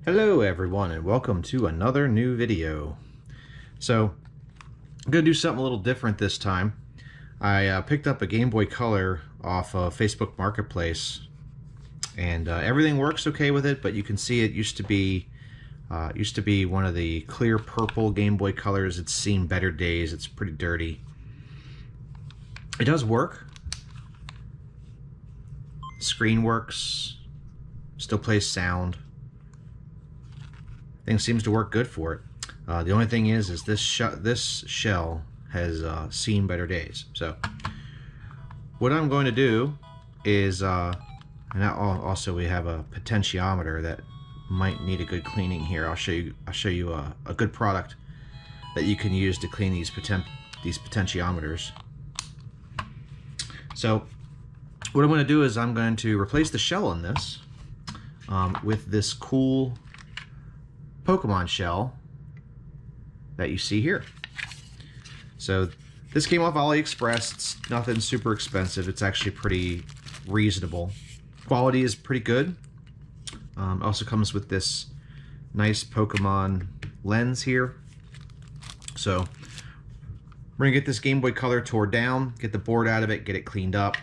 Hello everyone and welcome to another new video. So I'm going to do something a little different this time. I picked up a Gameboy Color off of Facebook Marketplace and everything works okay with it, but you can see it used to be one of the clear purple Gameboy Colors. It's seen better days. It's pretty dirty. It does work. Screen works, still plays sound. Thing seems to work good for it. The only thing is this shell has seen better days. So what I'm going to do is, and also we have a potentiometer that might need a good cleaning here. I'll show you a good product that you can use to clean these potentiometers. So what I'm going to do is I'm going to replace the shell on this with this cool Pokemon shell that you see here. So this came off AliExpress. It's nothing super expensive. It's actually pretty reasonable. Quality is pretty good. It also comes with this nice Pokemon lens here. So we're gonna get this Gameboy Color tore down, get the board out of it, get it cleaned up.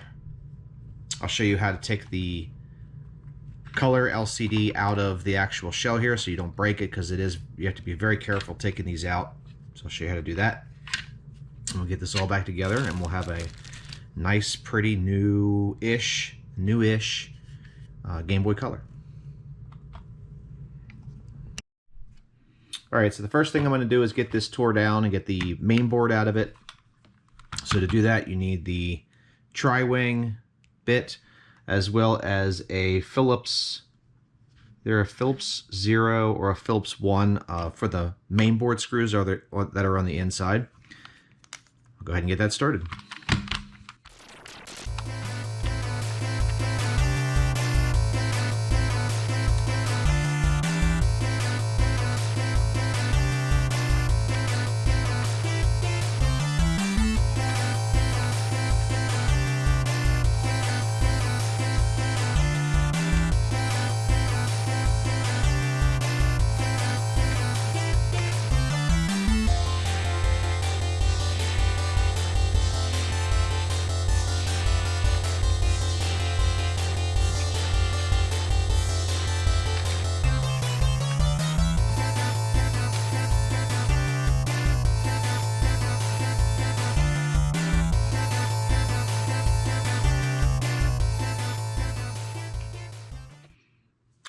I'll show you how to take the color LCD out of the actual shell here so you don't break it, because you have to be very careful taking these out. So I'll show you how to do that. And we'll get this all back together and we'll have a nice, pretty newish Game Boy Color. Alright, so the first thing I'm going to do is get this tore down and get the main board out of it. So to do that, you need the tri-wing bit, as well as a Phillips, they're a Phillips 0 or a Phillips 1 for the main board screws that are on the inside. I'll go ahead and get that started.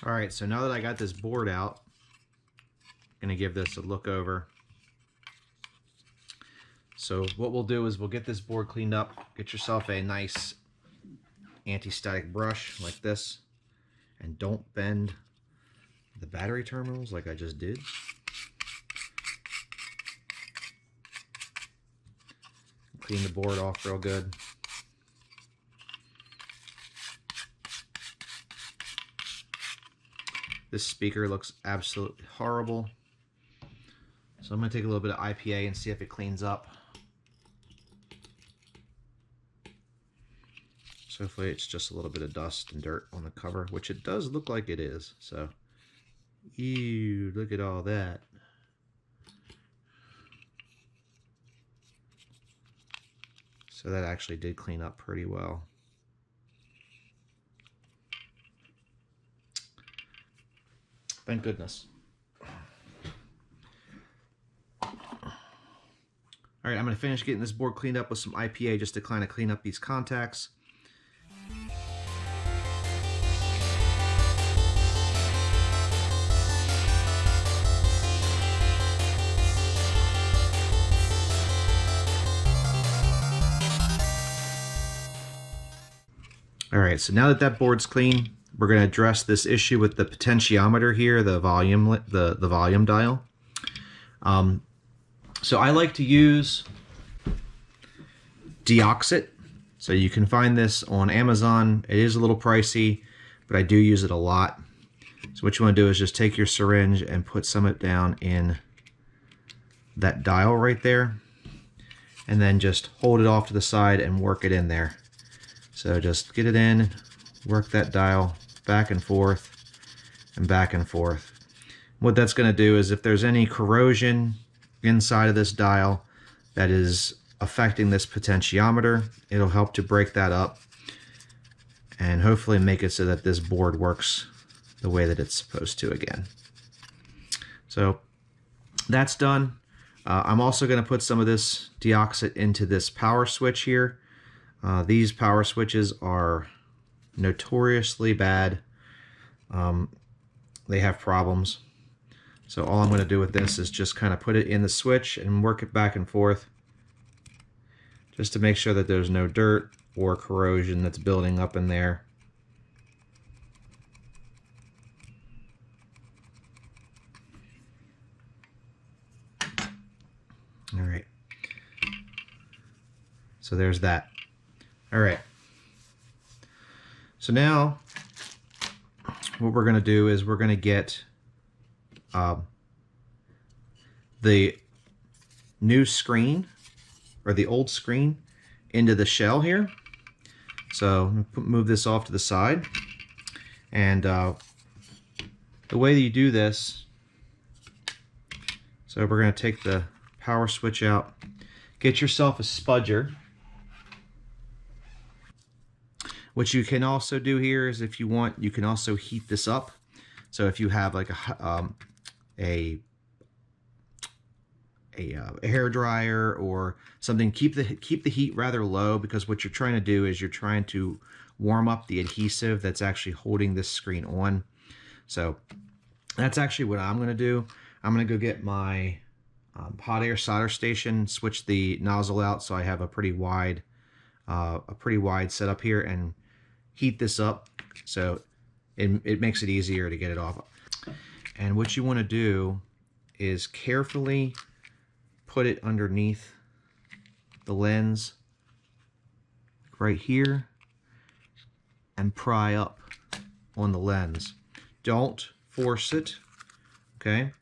Alright, so now that I got this board out, I'm going to give this a look over. So what we'll do is we'll get this board cleaned up, get yourself a nice anti-static brush like this, and don't bend the battery terminals like I just did. Clean the board off real good. This speaker looks absolutely horrible. So I'm going to take a little bit of IPA and see if it cleans up. So hopefully it's just a little bit of dust and dirt on the cover, which it does look like it is. So, ew, look at all that. So that actually did clean up pretty well. Thank goodness. Alright, I'm going to finish getting this board cleaned up with some IPA just to kind of clean up these contacts. Alright, so now that that board's clean, we're going to address this issue with the potentiometer here, the volume dial. So I like to use Deoxit. So you can find this on Amazon. It is a little pricey, but I do use it a lot. So what you want to do is just take your syringe and put some of it down in that dial right there, and then just hold it off to the side and work it in there. So just get it in, work that dial back and forth and back and forth. What that's going to do is if there's any corrosion inside of this dial that is affecting this potentiometer, it'll help to break that up and hopefully make it so that this board works the way that it's supposed to again. So that's done. I'm also going to put some of this deoxit into this power switch here. These power switches are notoriously bad. They have problems. So all I'm going to do with this is just kind of put it in the switch and work it back and forth just to make sure that there's no dirt or corrosion that's building up in there. All right. So there's that. All right. So now what we're going to do is we're going to get the new screen or the old screen into the shell here. So move this off to the side, and the way that you do this, so we're going to take the power switch out, get yourself a spudger. What you can also do here is, if you want, you can also heat this up. So if you have like a hair dryer or something, keep the heat rather low, because what you're trying to do is you're trying to warm up the adhesive that's actually holding this screen on. So that's actually what I'm going to do. I'm going to go get my hot air solder station, switch the nozzle out so I have a pretty wide setup here, and heat this up so it makes it easier to get it off. And what you want to do is carefully put it underneath the lens right here and pry up on the lens. Don't force it, okay?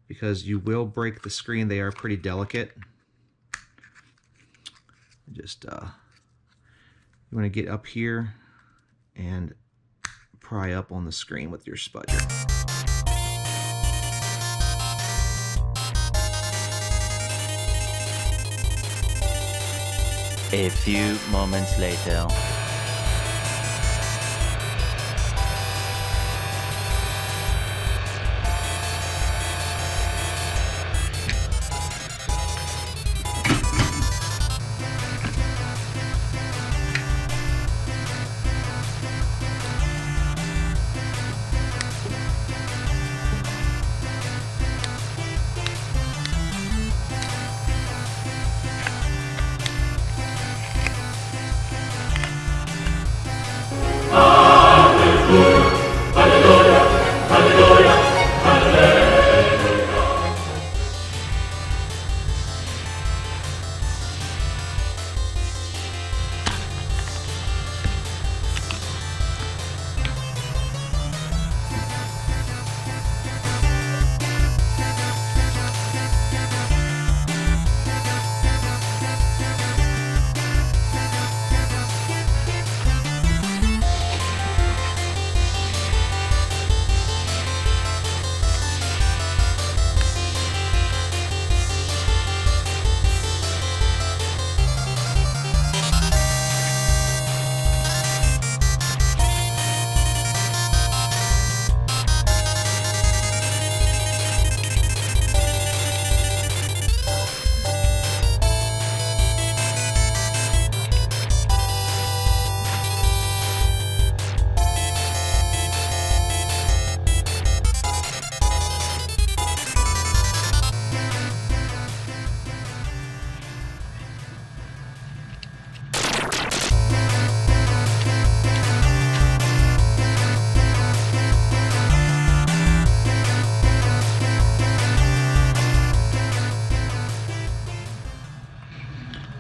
Because you will break the screen. They are pretty delicate. Just you want to get up here and pry up on the screen with your spudger. A few moments later.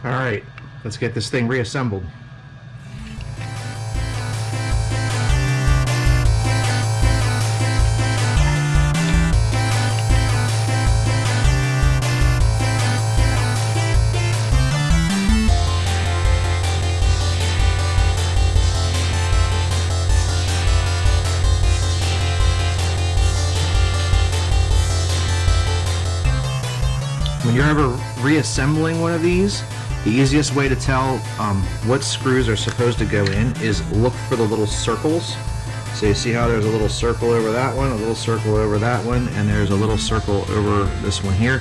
All right, let's get this thing reassembled. when you're ever reassembling one of these, the easiest way to tell what screws are supposed to go in is look for the little circles. So you see how there's a little circle over that one, a little circle over that one, and there's a little circle over this one here.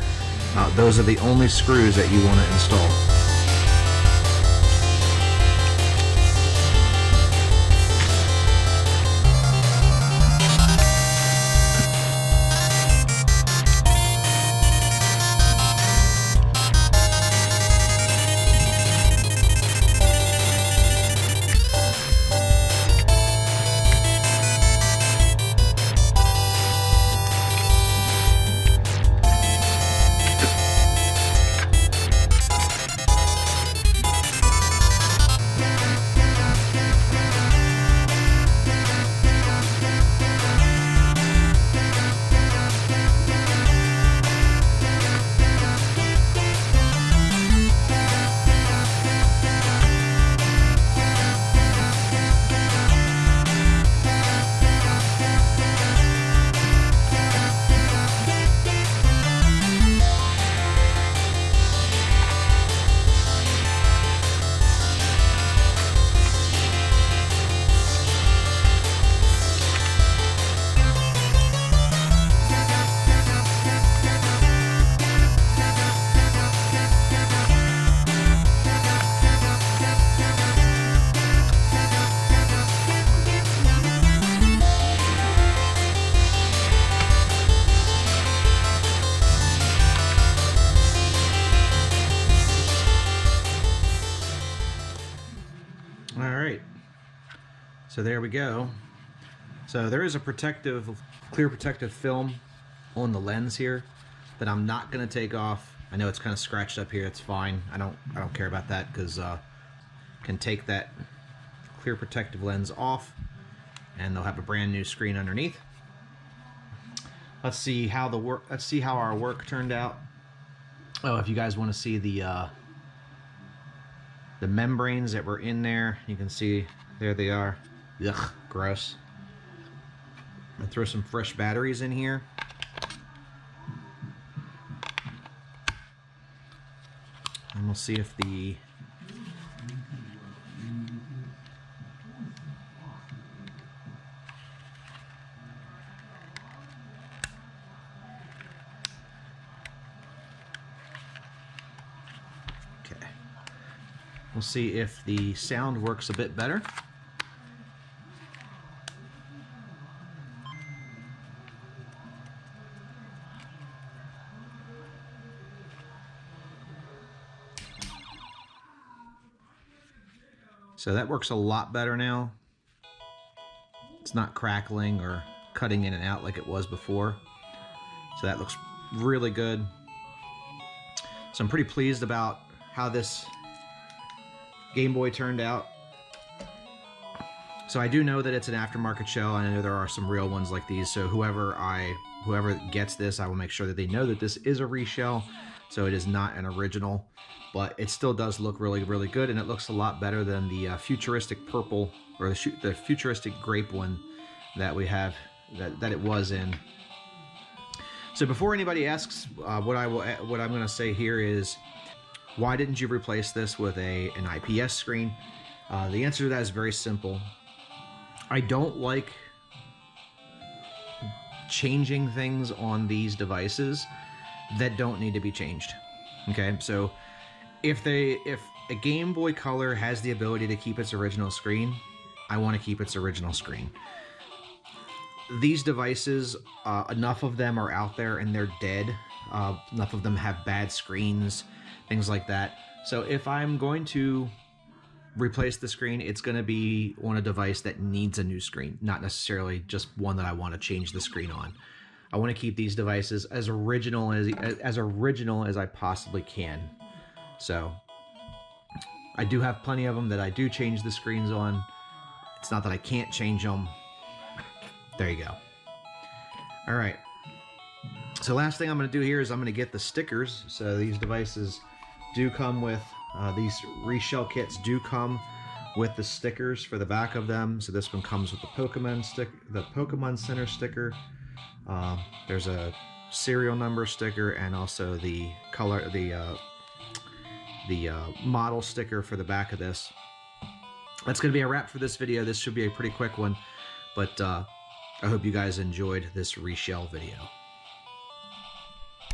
Those are the only screws that you want to install. So there we go. So there is a clear protective film on the lens here that I'm not going to take off. I know it's kind of scratched up here. It's fine. I don't care about that because can take that clear protective lens off, and they'll have a brand new screen underneath. Let's see how our work turned out. Oh, if you guys want to see the membranes that were in there, you can see there they are. Ugh, gross. I'll throw some fresh batteries in here. And we'll see if the we'll see if the sound works a bit better. So that works a lot better now. It's not crackling or cutting in and out like it was before. So that looks really good. So I'm pretty pleased about how this Game Boy turned out. So I do know that it's an aftermarket shell. I know there are some real ones like these. So whoever gets this, I will make sure that they know that this is a reshell. So it is not an original, but it still does look really, really good, and it looks a lot better than the futuristic purple or the futuristic grape one that we have that it was in. So before anybody asks, what I'm going to say here is, why didn't you replace this with an IPS screen? The answer to that is very simple. I don't like changing things on these devices that don't need to be changed. Okay, so if a Game Boy Color has the ability to keep its original screen, I want to keep its original screen. These devices, enough of them are out there and they're dead. Enough of them have bad screens, things like that. So if I'm going to replace the screen, it's going to be on a device that needs a new screen, not necessarily just one that I want to change the screen on. I want to keep these devices as original as I possibly can. So I do have plenty of them that I do change the screens on. It's not that I can't change them. There you go. All right. So last thing I'm going to do here is I'm going to get the stickers. So these devices do come with, these reshell kits do come with the stickers for the back of them. So this one comes with the Pokemon Center sticker. There's a serial number sticker and also the color, the model sticker for the back of this. That's going to be a wrap for this video. This should be a pretty quick one, but I hope you guys enjoyed this reshell video.